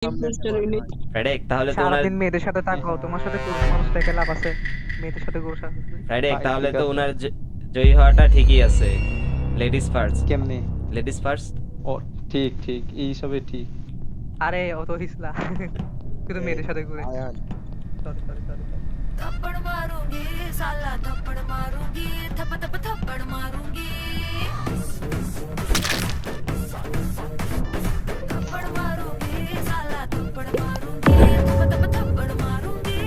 সামনে একটা ইম্পোস্টার মার হইলে ভাই। ফ্রাইডে তাহলে তো ওনার সারাদিন মেয়েদের সাথে থাকো, তোমার সাথে পুরুষ মানুষ দেখে লাভ আছে? মেয়েদের সাথে ঘোরা ফ্রাইডে ভাই তাহলে ঠিক তো আছে। ওনার জয়ী হওয়াটা ঠিকই আছে। লেডিস ফার্স্ট, কেমনে? Ladies first. ও ঠিক ঠিক, এই হিসাবে ঠিক। আরে অত হিসলা শুধু এই মেয়েদের সাথে ঘুরে। Ayan sorry sorry sorry sorry. थप्पड़ मारूंगी साला थप्पड़ मारूंगी थप थप थप्पड़ मारूंगी थप्पड़ मारूंगी साला थप्पड़ मारूंगी थप थप थप्पड़ मारूंगी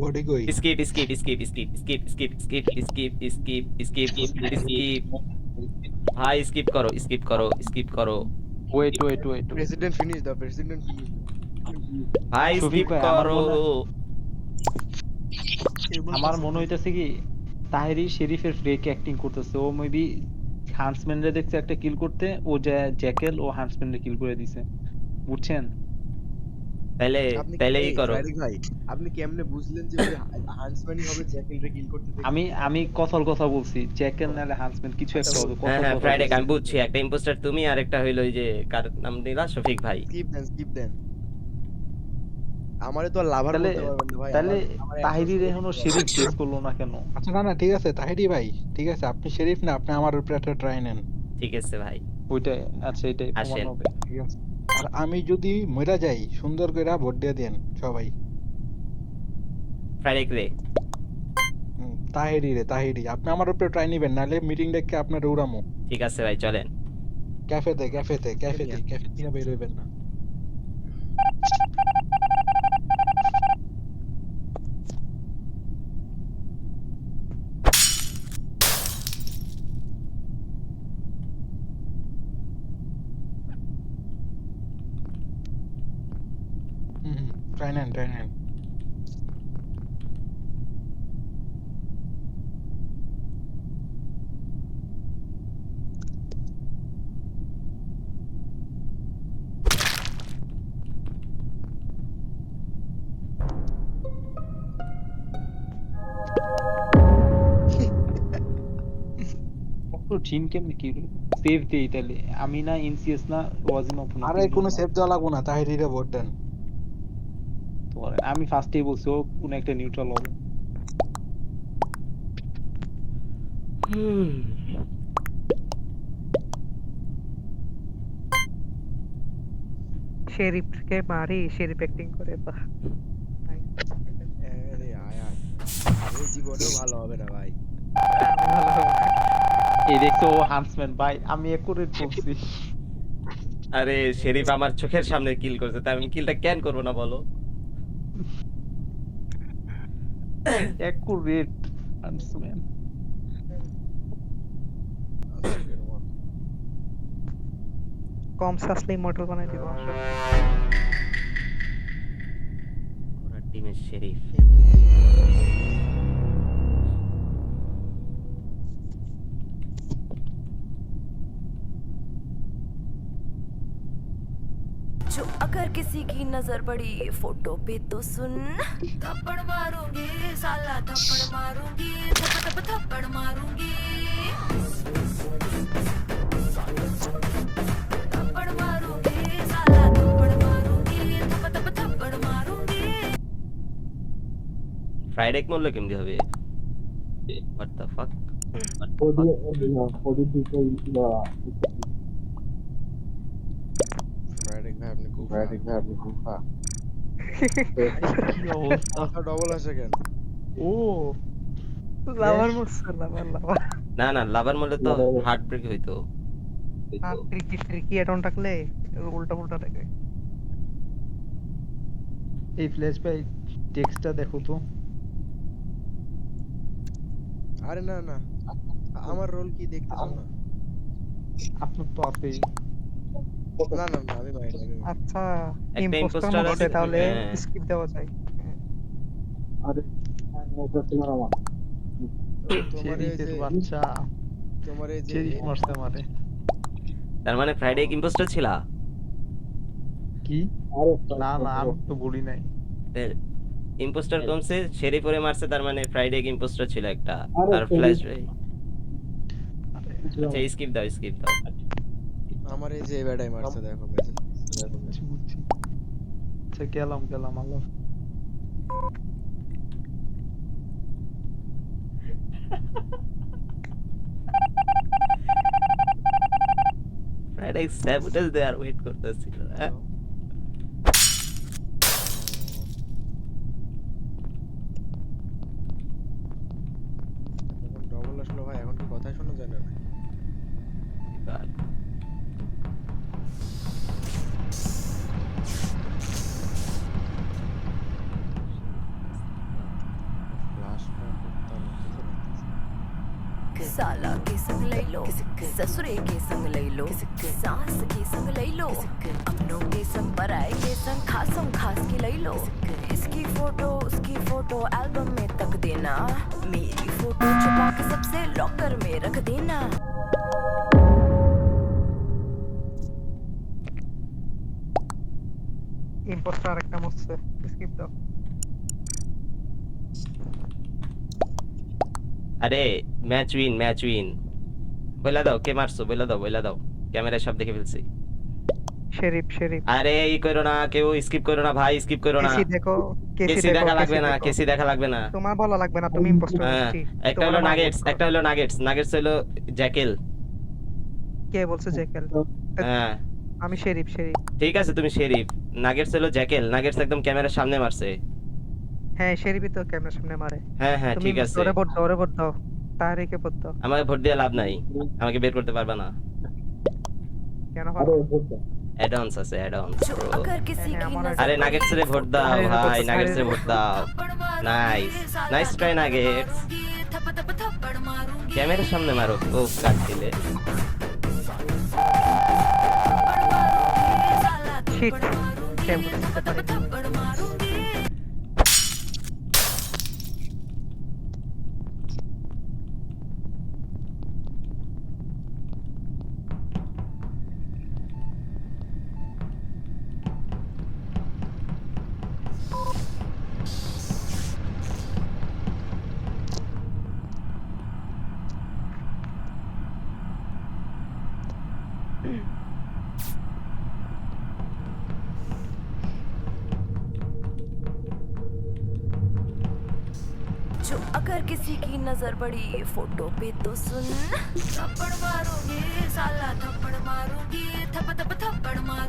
বডি কই? Skip skip skip skip skip skip skip skip skip skip skip. ভাই স্কিপ করো স্কিপ করো স্কিপ করো। Wait wait wait. President finish দাও, প্রেসিডেন্ট ফিনিশ দাও। ভাই শফিক স্কিপ ভাই, করো। আমার মনে হইতেছে কি তাহেরি শেরিফের ফ্রেক অ্যাক্টিং করতেছে। ও মেবি হান্সম্যানরে দেখছে একটা কিল করতে, ও জ্যাকেল ও হান্সম্যানরে কিল করে দিছে, বুঝছেন? তাইলে আপনি তাইলে ই এই করো। ফ্রাইডে ভাই, আপনি কেমনে বুঝলেন যে ওই হান্সম্যানই হবে জ্যাকেলরে কিল করতে দেখে? আমি আমি কথার কথা বলছি, জ্যাকেল নাহলে হান্সম্যান কিছু একটা হবে, হ্যাঁ কথার হ্যাঁ কথা ফ্রাইডে বলছি। আমি বুঝছি, একটা ইম্পোস্টার তুমি আর একটা হইলো ওই যে কার নাম নিলা, শফিক ভাই। স্কিপ দেন, স্কিপ দেন। আমারে তো আর লাভার তাহলে বলতে পারবেন না ভাই। তাহলে আমার তাহিরির এখনো শেরিফ চেস করলো না কেন? আচ্ছা না না ঠিক আছে তাহিরি ভাই, ঠিক আছে আপনি শরীফ না, আপনি আমার উপরে একটা ট্রাই নেন। ঠিক আছে ভাই, ওইটাই, আচ্ছা এটাই প্রমাণ আসেন। হবে। ঠিক আছে, আর আমি যদি মরে যাই সুন্দর করে ভোট দিয়ে দেন সবাই। ফ্রাইডে রে। তাহিরি রে, তাহিরি আপনি আমার উপরে ট্রাই নিবেন, নাহলে মিটিং ডেকে আপনার উড়ামো। ঠিক আছে ভাই চলেন। ক্যাফেতে ক্যাফেতে ক্যাফেতে ক্যাফে থেকে বের হইবেন না। ট্রাই নেন ট্রাই নেন। টিম কেমনে কি সেভ দেই তাহলে? আমি না ইনসিএস না ওয়াজিন ওপেন। আরে কোনো সেভ দেওয়া লাগবো না, তাহিরি রে ভোট দেন। আমি ফার্স্টেই বলছি ও কোন একটা নিউট্রাল হবে। শেরিফকে মারি, শেরিফ অ্যাক্টিং করে বাহ। আরে আয়ান, এই জীবনেও ভালো হবে না ভাই। এই দেখছো ও হান্সম্যান ভাই, আমি একুরেট বলছি। আরে শেরিফ আমার চোখের সামনে কিল করছে, তাই আমি কিলটা কেন করবো না বলো? একুরেট হান্সম্যান। কম সাসলে ইমর্টাল বানাই দিব। ওনার টিমের শেরিফ। जो अगर किसी की नजर पड़ी फोटो पे तो सुन थप्पड़ मारूंगी साला थप्पड़ मारूंगी थप थप थप्पड़ मारूंगी थप्पड़ मारूंगी साला थप्पड़ मारूंगी थप थप थप्पड़ मारूंगी ফ্রাইডে মরলো কেমনি হবে? What the fuck? ফ্রাইডে ভাই আপনি কুফা। কি অবস্থা! কথা ডবল আসে কেন? ও লাভার মুসা, লাভার লাভার। না না লাভার মরলে তো হার্ট ব্রেক হইতো। আর ট্রিকি ট্রিকি অ্যাডন থাকলে উল্টা উল্টা থাকে। এই ফ্ল্যাশ ভাই টেক্সটটা দেখো তো। আরে না না, আমার রোল কি দেখতেছো না? আপনার তো আছেই। না না না, আমি মাইন্ড আমি mind। আচ্ছা একটা ইম্পোস্টার imposter মরছে, আছে, তাহলে হ্যাঁ। স্কিপ দেওয়া যায়। তোমার এই শেরিফের যে বাচ্চা, তোমার এই যে শেরিফ মারছে আমারে। তার মানে ফ্রাইডে ইম্পোস্টার ছিলা? কি? না না, আমি তো বলি নাই। ইম্পোস্টার কমছে, শেরিফ ওরে মারছে, তার মানে ফ্রাইডে ইম্পোস্টার ছিল একটা। আর ফ্ল্যাশ ভাই। আচ্ছা স্কিপ দাও স্কিপ দাও। আমার এই যে বেড়াই মারছে দেখো মেসেজ। বুঝছি বুঝছি আচ্ছা গেলাম গেলাম আল্লাহ ফ্রাইডে স্যাবোটেজ দেয়ার ওয়েট করতেছিল হ্যাঁ? এখন ডবল আসলো ভাই, এখন কি কথাই শোনা যায় না? फ्लैश में कुत्ता साला के संग ले लो, ससुरे के संग ले लो, सास के संग ले लो, अपनों के संग पराए के संग खासम खास की ले लो। इसकी फोटो उसकी फोटो एल्बम में तक देना, मेरी फोटो छुपा के सबसे लॉकर में रख देना। ইম্পোস্টার একটা মরছে স্কিপ দাও আরে ম্যাচ উইন বইলা দাও কে মারছো বইলা দাও ক্যামেরায় সব দেখে ফেলছি শেরিফ আরে ই করো না কেউ স্কিপ করো না ভাই স্কিপ করো না কেসি দেখো কেসি দেখা লাগবে না তোমার বলা লাগবে না তুমি ইম্পোস্টার হ্যাঁ, একটা হলো নাগেটস হলো জ্যাকেল কে বলছে জ্যাকেল হ্যাঁ আমি শেরিফ ঠিক আছে তুমি শেরিফ নাগেটস হলো জ্যাকেল নাগেটস একদম ক্যামেরার সামনে মারছে হ্যাঁ শেরিফই তো ক্যামেরার সামনে মারে হ্যাঁ তুমি ঠিক আছে ওরে ভোট দাও তাহরিকে ভোট দাও আমাকে ভোট দিয়ে লাভ নাই আমাকে বের করতে পারবা না কেন পারো অ্যাডঅনস আছে অ্যাডঅনস जो अगर किसी की हमारा- नजर আরে নাগেটস রে ভোট দাও আরে, ভাই আরে, নাগেটস রে ভোट দাও নাইস ট্রাই নাগেটস ক্যামেরার সামনে মারো ও কাট দিলে শিট ক্যামেরা দিতে পারি जो अगर किसी की नजर पड़ी फोटो पे तो सुन, थप्पड़ मारूंगी साला थप्पड़ मारूंगी, थप थप थप्पड़ मारूंगी।